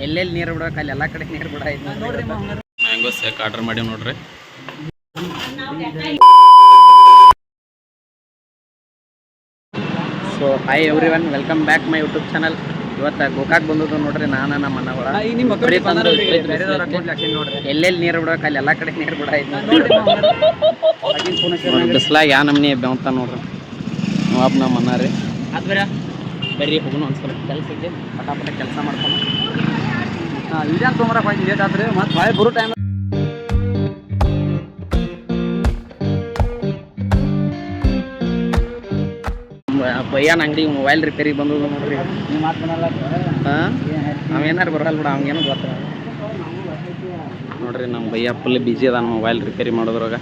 ಎಲ್ಲೆಲ್ಲಿ ನೀರು ಬಿಡೋಕೆ ಅಲ್ಲಿ ಎಲ್ಲ ಕಡೆ ನೀರು ಬಿಡ ನೋಡ್ರಿ. ಮ್ಯಾಂಗೋ ಸೇಕ್ ಆರ್ಡರ್ ಮಾಡಿ ನೋಡ್ರಿ. So hi every one, welcome back my YouTube channel. ಇವತ್ತು ಗೋಕಾಕ್ ಬಂದದ್ದು ನೋಡ್ರಿ. ನಾನು ನಮ್ಮ ಅಣ್ಣಗಳ ಎಲ್ಲೆಲ್ಲಿ ನೀರು ಬಿಡೋಕೆ ಅಲ್ಲಿ ಎಲ್ಲ ಕಡೆ ನೀರು ಬಿಡ ಬಿಸ್ಲಾಗ ಯಾ ನಮ್ನಿ ಬೆಂತ ನೋಡ್ರಿ. ನವಾಬ್ ನಮ್ಮ ಅಣ್ಣ ರೀ ಅದು ಬರ್ರಿ ಹೋಗೋಣ. ಒಂದು ಸ್ವಲ್ಪ ಕೆಲಸ ಇದೆ, ಪಟಾಪಟ ಕೆಲಸ ಮಾಡ್ಕೊಂಡು ಇದೇನು ತೊಗೊಂಬರಕ್ಕೆ ಹೋಯ್ತು ಲೇಟ್ ಆದ್ರಿ. ಮತ್ತು ಭಾಳ ಬರೋ ಟೈಮ್ ಬಯ್ಯನ ಅಂಗಡಿ ಮೊಬೈಲ್ ರಿಪೇರಿ ಬಂದದ ನೋಡ್ರಿ. ಹಾಂ ಅವೇನಾರು ಬರಲ್ಲ ಬಿಡ, ಅವಂಗೇನು ಗೊತ್ತ ನೋಡ್ರಿ. ನಮ್ಮ ಬಯ್ಯ ಫುಲ್ ಬಿಜಿ ಅದ ಮೊಬೈಲ್ ರಿಪೇರಿ ಮಾಡೋದ್ರಾಗ.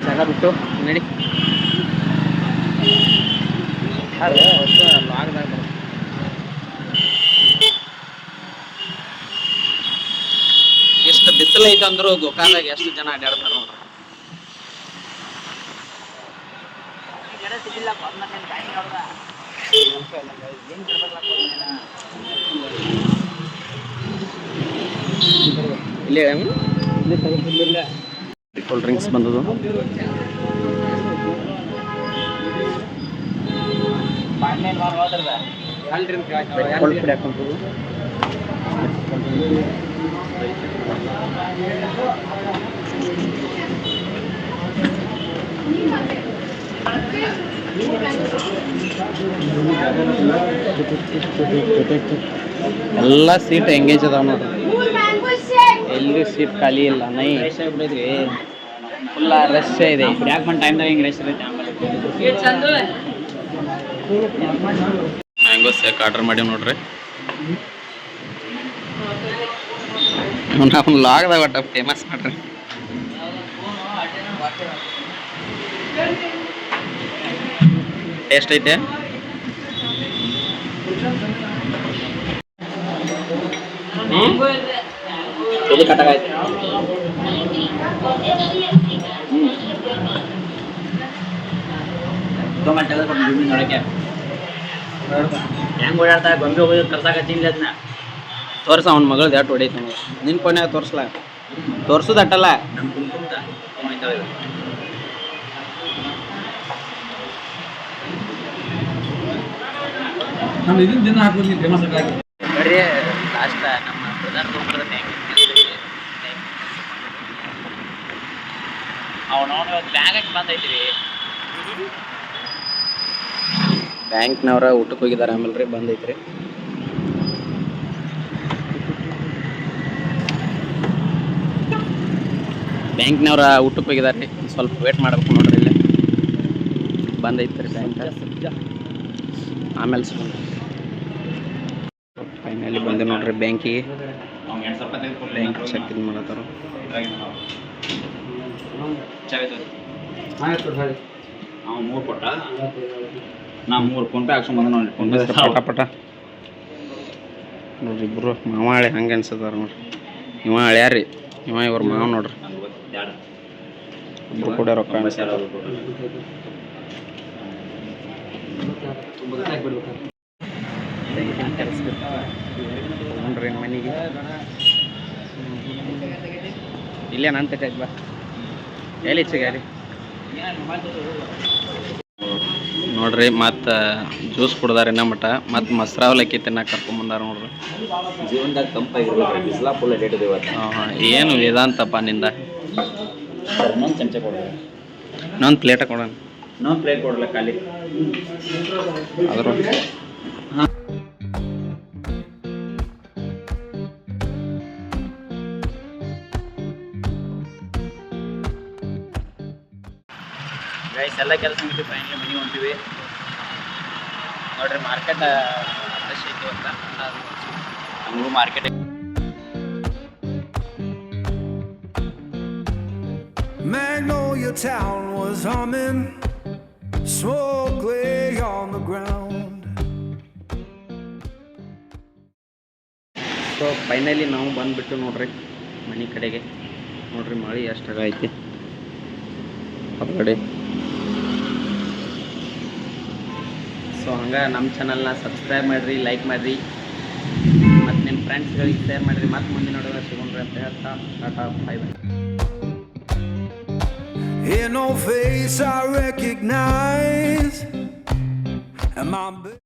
ಜಾಗ ಬಿಟ್ಟು ನಡಿ ಲಾಗ್ದಾಗ ಎಷ್ಟು ಬಿಸಿಲು ಐತೆ ಅಂದ್ರು ಗೋಕಾದಾಗ ಎಷ್ಟು ಜನ ಅಡ್ಯಾಡ್ತಾರ ನೋಡ್ರಿ. ಇಲ್ಲಿ ಕೂಲ್ ಡ್ರಿಂಕ್ಸ್ ಬಂದದು. ಎಲ್ಲ ಸೀಟ್ ಎಂಗೇಜ್ ಅದಾವ ನೋಡ್ರಿ. ಎಲ್ಲಿ ಸೀಟ್ ಖಾಲಿ ಇಲ್ಲ, ನೈ ಫುಲ್ ರಶ್ ಇದೆ. ಯಾಕೆ ಬಂದು ಟೈಮ್ದಾಗ ಹಿಂಗೆ ರಶ್ ಇರುತ್ತೆ. ಮ್ಯಾಂಗೋ ಸೇಕ್ ಆರ್ಡರ್ ಮಾಡಿ ನೋಡ್ರಿ. ನಾವು ಲಾಗ್ದಾಗ ಒಟ್ಟು ಫೇಮಸ್ ಮಾಡ್ರಿ. ಟೇಸ್ಟ್ ಐತೆ. ಇಲ್ಲಿ ಕಟ್ಟಾಗೈತೆ. ನೋಡಕ್ಕೆ ಹೆಂಗೆ ಓಡಾಡ್ತಾ ಗೊಂಬೆ ಹೋಗೋದು ಕರ್ಸಾಕತ್ತೀನಿ ಅದನ್ನ ತೋರ್ಸ. ಅವ್ನ ಮಗಳದ್ದು ಎಷ್ಟು ಹೊಡೈತೆ ನಮಗೆ. ನಿನ್ನ ಕೊನೆಯಾಗ ತೋರಿಸ್ಲ, ತೋರ್ಸೋದು ಅಟ್ಟಲ್ಲ ನಮ್ಮ ಕುಂಕುಮ್ದ ನಮ್ಮ ಇದನ್ನ ದಿನ ಹಾಕೋದು ಫೇಮಸ್ ಆಗಿ ಬರ್ರಿ. ಲಾಸ್ಟ್ ನಮ್ಮ ಬ್ರದರ್ ತೊಗೊಂಡ್ರೆ ಅವನವನು ಇವತ್ತು ಬ್ಯಾಂಕ್ ಹಾಕಿ ಬಂದೈತ್ರಿ. ಬ್ಯಾಂಕ್ನವ್ರ ಊಟಕ್ಕೆ ಹೋಗಿದ್ದಾರೆ. ಆಮೇಲೆ ರೀ ಬಂದೈತ್ರಿ. ಬ್ಯಾಂಕ್ನವ್ರ ಊಟಕ್ಕೆ ಹೋಗಿದ್ದಾರೆ ರೀ. ಸ್ವಲ್ಪ ವೇಟ್ ಮಾಡ್ಬೇಕು ನೋಡ್ರಿ. ಇಲ್ಲೇ ಬಂದೈತ್ರಿ ಬ್ಯಾಂಕ್. ಆಮೇಲೆ ಫೈನಲಿ ಬಂದೆ ನೋಡ್ರಿ ಬ್ಯಾಂಕಿಗೆ. ಬ್ಯಾಂಕ್ ಚೆಕ್ ಇದು ಮಾಡತ್ತಾರ. ಮೂರು ಕೊಟ್ಟ ನಾ 3 ಫೋನ್ ಪೇ ಹಾಕ್ಸ್ಕೊಂಡ್ ಬಂದ ನೋಡಿ. ಫೋನ್ ಪೇ ಪಟ ನೋಡ್ರಿ. ಇಬ್ರು ಮಾವ ಹಳೆ ಹಂಗೆ ಅನ್ಸತ್ತಾರ ನೋಡ್ರಿ. ಇವ ಹಳ್ಯಾರಿ, ಇವ್ರ ಮಾವ ನೋಡ್ರಿ. ಇಬ್ರು ಕೂಡ ರೊಕ್ಕ ಅನ್ಸ್ಯಾರ. ನೋಡ್ರಿ ಮನೆಗೆ ಇಲ್ಲೇ ನಾನು ತಗೈತೆ ಬಾ. ಎಲ್ಲಿ ಹೆಚ್ಚಿಗಾರಿ ನೋಡ್ರಿ. ಮತ್ತು ಜ್ಯೂಸ್ ಕುಡ್ದಾರ ಇನ್ನ ಮಟ್ಟ. ಮತ್ತು ಮೊಸರು ಅವಲಕ್ಕಿ ತಿನ್ನಕ್ಕೆ ಕರ್ಕೊಂಬಂದಾರ ನೋಡ್ರಿ. ಜೀವನದಾಗ ತಂಪಾಗಿರ್ಬೇಕು. ಬಿಸಿಲ ಫುಲ್ ರೇಟ್ ಇದೆ ಇವತ್ತು. ಏನು ವೇದಾಂತಪ್ಪ ನಿಂದ. ಇನ್ನೊಂದು ಚಮಚ ಕೊಡ್ರಿ. ಇನ್ನೊಂದು ಪ್ಲೇಟ ಕೊಡೋಣ. ಇನ್ನೊಂದು ಪ್ಲೇಟ್ ಕೊಡಲ್ಲ ಖಾಲಿ ಅದ್ರ. ಗೈಸ್ ಎಲ್ಲ ಕೆಲಸ ಮುಗಿದು ಫೈನಲಿ ಮನೆಗೆ ಹೊಂಟಿವಿ ನೋಡ್ರಿ. ಮಾರ್ಕೆಟ್ ಫ್ರೆಶ್ ಐತಿ ಅಂತ ನಮಗೂ market. Magnolia town was humming, smoke lay on the ground. So finally ನಾವು ಬಂದುಬಿಟ್ಟು ನೋಡ್ರಿ ಮನೆ ಕಡೆಗೆ. ನೋಡ್ರಿ ಮಳೆ ಎಷ್ಟಾಗೈತಿ. ಹೊರಗಡೆ. ಸೊ ಹಂಗೆ ನಮ್ಮ ಚಾನಲ್ನ ಸಬ್ಸ್ಕ್ರೈಬ್ ಮಾಡಿರಿ, ಲೈಕ್ ಮಾಡಿರಿ ಮತ್ತು ನಿಮ್ಮ ಫ್ರೆಂಡ್ಸ್ಗಳಿಗೆ ಶೇರ್ ಮಾಡಿರಿ. ಮತ್ತು ಮುಂದಿನ ನೋಡೋದು ಸಿಗೋಣ್ರಿ ಅಂತ ಹೇಳ್ತಾ tata bye bye. In no face I recognize, and my